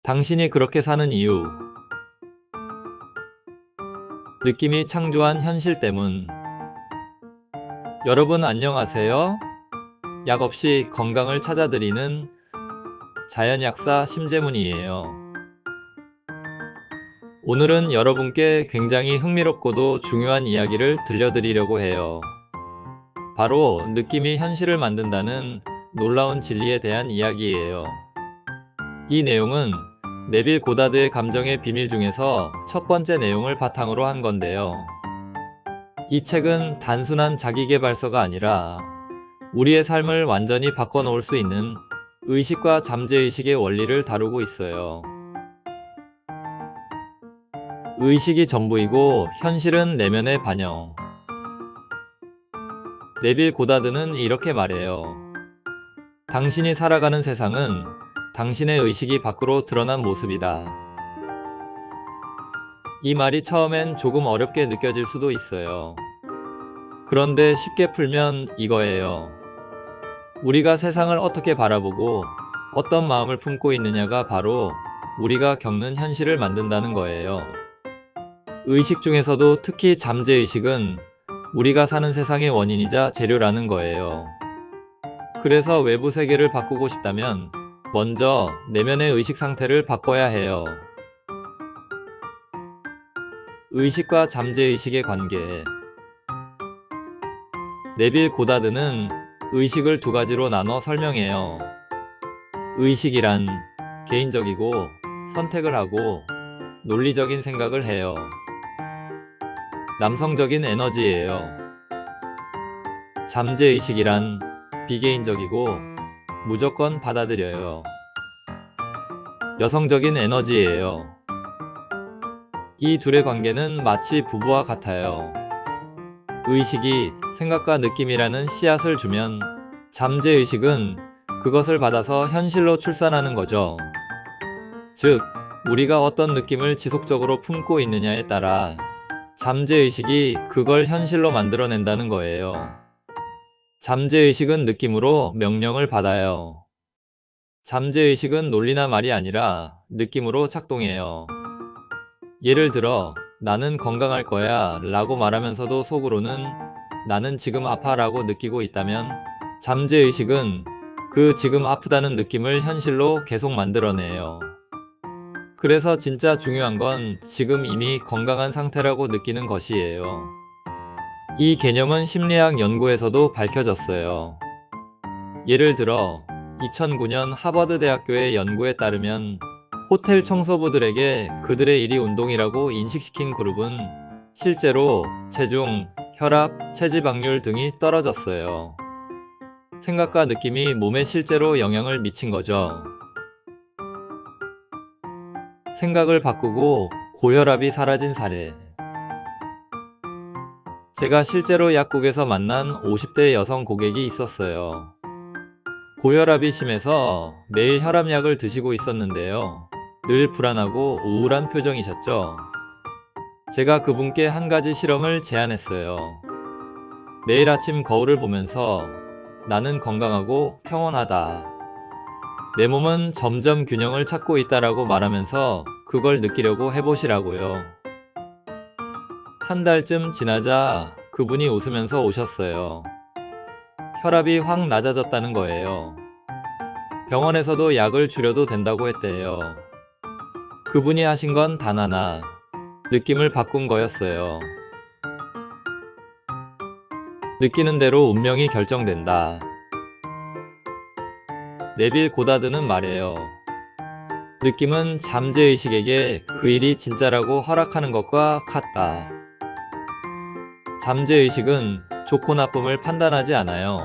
당신이 그렇게 사는 이유. 느낌이 창조한 현실 때문. 여러분 안녕하세요. 약 없이 건강을 찾아드리는 자연약사 심재문이에요. 오늘은 여러분께 굉장히 흥미롭고도 중요한 이야기를 들려드리려고 해요. 바로 느낌이 현실을 만든다는 놀라운 진리에 대한 이야기예요. 이 내용은 네빌 고다드의 감정의 비밀 중에서 첫 번째 내용을 바탕으로 한 건데요. 이 책은 단순한 자기계발서가 아니라 우리의 삶을 완전히 바꿔놓을 수 있는 의식과 잠재의식의 원리를 다루고 있어요. 의식이 전부이고 현실은 내면의 반영. 네빌 고다드는 이렇게 말해요. 당신이 살아가는 세상은 당신의 의식이 밖으로 드러난 모습이다. 이 말이 처음엔 조금 어렵게 느껴질 수도 있어요. 그런데 쉽게 풀면 이거예요. 우리가 세상을 어떻게 바라보고 어떤 마음을 품고 있느냐가 바로 우리가 겪는 현실을 만든다는 거예요. 의식 중에서도 특히 잠재의식은 우리가 사는 세상의 원인이자 재료라는 거예요. 그래서 외부 세계를 바꾸고 싶다면 먼저 내면의 의식 상태를 바꿔야 해요. 의식과 잠재의식의 관계. 네빌 고다드는 의식을 두 가지로 나눠 설명해요. 의식이란 개인적이고 선택을 하고 논리적인 생각을 해요. 남성적인 에너지예요. 잠재의식이란 비개인적이고 무조건 받아들여요. 여성적인 에너지예요. 이 둘의 관계는 마치 부부와 같아요. 의식이 생각과 느낌이라는 씨앗을 주면 잠재의식은 그것을 받아서 현실로 출산하는 거죠. 즉, 우리가 어떤 느낌을 지속적으로 품고 있느냐에 따라 잠재의식이 그걸 현실로 만들어낸다는 거예요. 잠재의식은 느낌으로 명령을 받아요. 잠재의식은 논리나 말이 아니라 느낌으로 작동해요. 예를 들어, 나는 건강할 거야 라고 말하면서도 속으로는 나는 지금 아파 라고 느끼고 있다면 잠재의식은 그 지금 아프다는 느낌을 현실로 계속 만들어내요. 그래서 진짜 중요한 건 지금 이미 건강한 상태라고 느끼는 것이에요. 이 개념은 심리학 연구에서도 밝혀졌어요. 예를 들어 2009년 하버드 대학교의 연구에 따르면 호텔 청소부들에게 그들의 일이 운동이라고 인식시킨 그룹은 실제로 체중, 혈압, 체지방률 등이 떨어졌어요. 생각과 느낌이 몸에 실제로 영향을 미친 거죠. 생각을 바꾸고 고혈압이 사라진 사례. 제가 실제로 약국에서 만난 50대 여성 고객이 있었어요. 고혈압이 심해서 매일 혈압약을 드시고 있었는데요. 늘 불안하고 우울한 표정이셨죠. 제가 그분께 한 가지 실험을 제안했어요. 매일 아침 거울을 보면서 나는 건강하고 평온하다. 내 몸은 점점 균형을 찾고 있다라고 말하면서 그걸 느끼려고 해보시라고요. 한 달쯤 지나자 그분이 웃으면서 오셨어요. 혈압이 확 낮아졌다는 거예요. 병원에서도 약을 줄여도 된다고 했대요. 그분이 하신 건 단 하나, 느낌을 바꾼 거였어요. 느끼는 대로 운명이 결정된다. 네빌 고다드는 말해요. 느낌은 잠재의식에게 그 일이 진짜라고 허락하는 것과 같다. 잠재의식은 좋고 나쁨을 판단하지 않아요.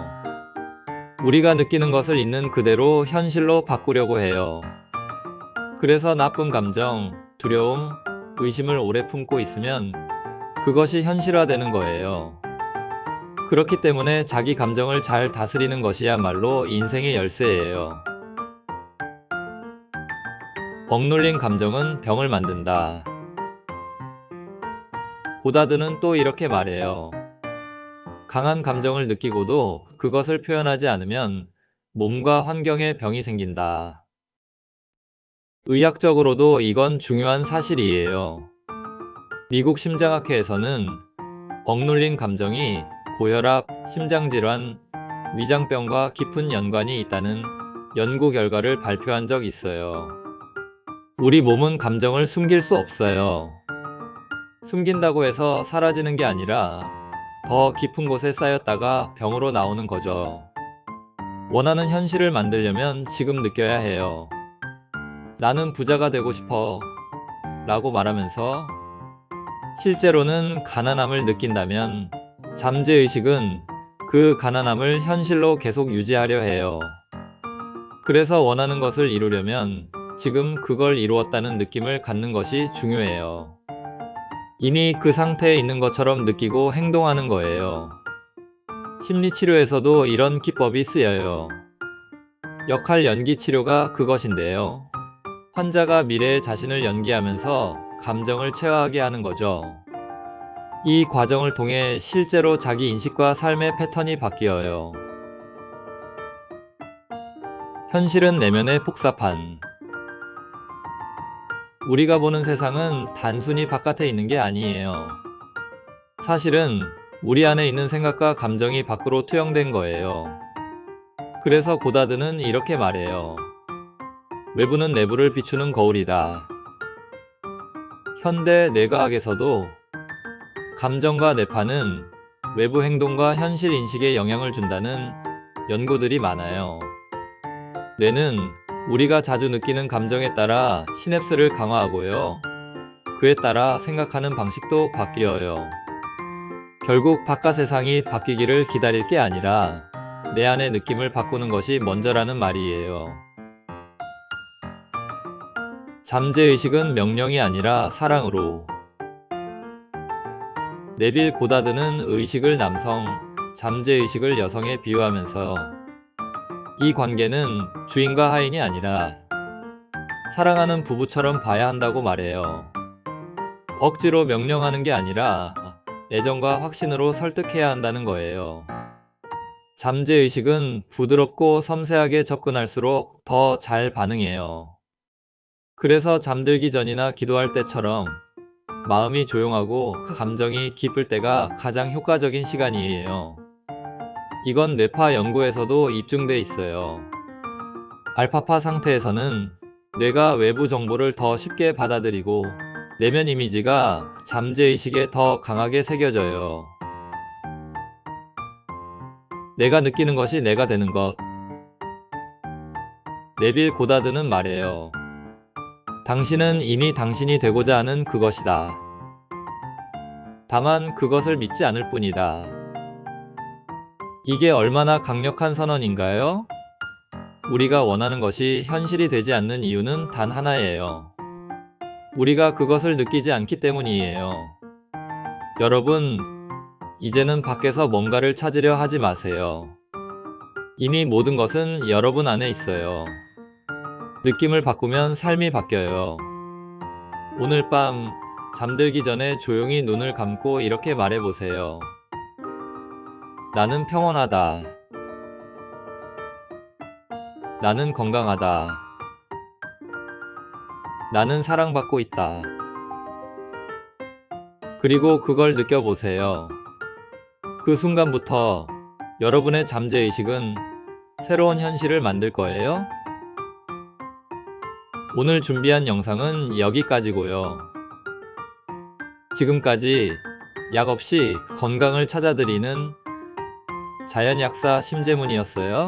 우리가 느끼는 것을 있는 그대로 현실로 바꾸려고 해요. 그래서 나쁜 감정, 두려움, 의심을 오래 품고 있으면 그것이 현실화되는 거예요. 그렇기 때문에 자기 감정을 잘 다스리는 것이야말로 인생의 열쇠예요. 억눌린 감정은 병을 만든다. 고다드는 또 이렇게 말해요. 강한 감정을 느끼고도 그것을 표현하지 않으면 몸과 환경에 병이 생긴다. 의학적으로도 이건 중요한 사실이에요. 미국 심장학회에서는 억눌린 감정이 고혈압, 심장질환, 위장병과 깊은 연관이 있다는 연구 결과를 발표한 적 있어요. 우리 몸은 감정을 숨길 수 없어요. 숨긴다고 해서 사라지는 게 아니라 더 깊은 곳에 쌓였다가 병으로 나오는 거죠. 원하는 현실을 만들려면 지금 느껴야 해요. 나는 부자가 되고 싶어 라고 말하면서 실제로는 가난함을 느낀다면 잠재의식은 그 가난함을 현실로 계속 유지하려 해요. 그래서 원하는 것을 이루려면 지금 그걸 이루었다는 느낌을 갖는 것이 중요해요. 이미 그 상태에 있는 것처럼 느끼고 행동하는 거예요. 심리치료에서도 이런 기법이 쓰여요. 역할 연기 치료가 그것인데요. 환자가 미래의 자신을 연기하면서 감정을 체화하게 하는 거죠. 이 과정을 통해 실제로 자기 인식과 삶의 패턴이 바뀌어요. 현실은 내면의 복사판. 우리가 보는 세상은 단순히 바깥에 있는 게 아니에요. 사실은 우리 안에 있는 생각과 감정이 밖으로 투영된 거예요. 그래서 고다드는 이렇게 말해요. 외부는 내부를 비추는 거울이다. 현대 뇌과학에서도 감정과 뇌파는 외부 행동과 현실 인식에 영향을 준다는 연구들이 많아요. 뇌는 우리가 자주 느끼는 감정에 따라 시냅스를 강화하고요. 그에 따라 생각하는 방식도 바뀌어요. 결국 바깥 세상이 바뀌기를 기다릴 게 아니라 내 안의 느낌을 바꾸는 것이 먼저라는 말이에요. 잠재의식은 명령이 아니라 사랑으로. 네빌 고다드는 의식을 남성, 잠재의식을 여성에 비유하면서 이 관계는 주인과 하인이 아니라 사랑하는 부부처럼 봐야 한다고 말해요. 억지로 명령하는 게 아니라 애정과 확신으로 설득해야 한다는 거예요. 잠재의식은 부드럽고 섬세하게 접근할수록 더 잘 반응해요. 그래서 잠들기 전이나 기도할 때처럼 마음이 조용하고 감정이 깊을 때가 가장 효과적인 시간이에요. 이건 뇌파 연구에서도 입증돼 있어요. 알파파 상태에서는 뇌가 외부 정보를 더 쉽게 받아들이고 내면 이미지가 잠재의식에 더 강하게 새겨져요. 내가 느끼는 것이 내가 되는 것. 네빌 고다드는 말해요. 당신은 이미 당신이 되고자 하는 그것이다. 다만 그것을 믿지 않을 뿐이다. 이게 얼마나 강력한 선언인가요? 우리가 원하는 것이 현실이 되지 않는 이유는 단 하나예요. 우리가 그것을 느끼지 않기 때문이에요. 여러분, 이제는 밖에서 뭔가를 찾으려 하지 마세요. 이미 모든 것은 여러분 안에 있어요. 느낌을 바꾸면 삶이 바뀌어요. 오늘 밤 잠들기 전에 조용히 눈을 감고 이렇게 말해보세요. 나는 평온하다. 나는 건강하다. 나는 사랑받고 있다. 그리고 그걸 느껴보세요. 그 순간부터 여러분의 잠재의식은 새로운 현실을 만들 거예요. 오늘 준비한 영상은 여기까지고요. 지금까지 약 없이 건강을 찾아드리는 자연약사 심재문이었어요.